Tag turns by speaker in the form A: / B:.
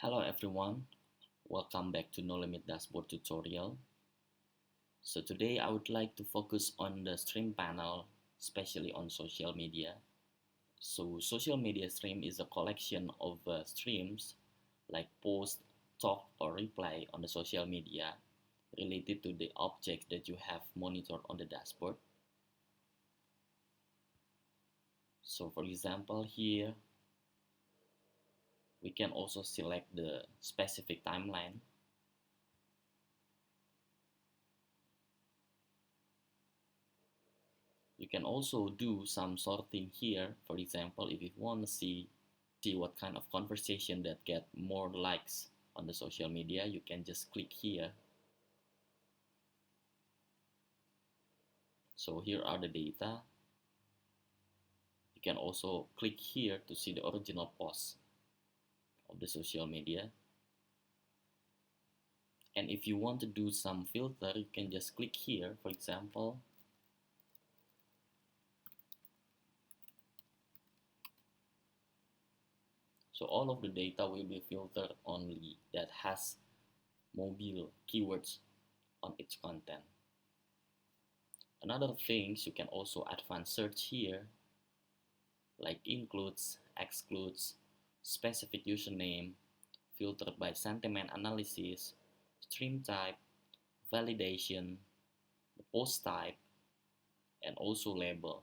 A: Hello everyone, welcome back to NoLimit Dashboard tutorial. So today I would like to focus on the stream panel, especially on social media. So social media stream is a collection of streams like post, talk or reply on the social media related to the object that you have monitored on the dashboard. So for example here, we can also select the specific timeline. You can also do some sorting here. For example, if you want to see what kind of conversation that get more likes on the social media, you can just click here. So here are the data. You can also click here to see the original post of the social media. And if you want to do some filter, you can just click here, for example. So all of the data will be filtered only that has mobile keywords on its content. Another things, you can also advanced search here, like includes, excludes, specific username, filtered by sentiment analysis, stream type, validation, the post type, and also label.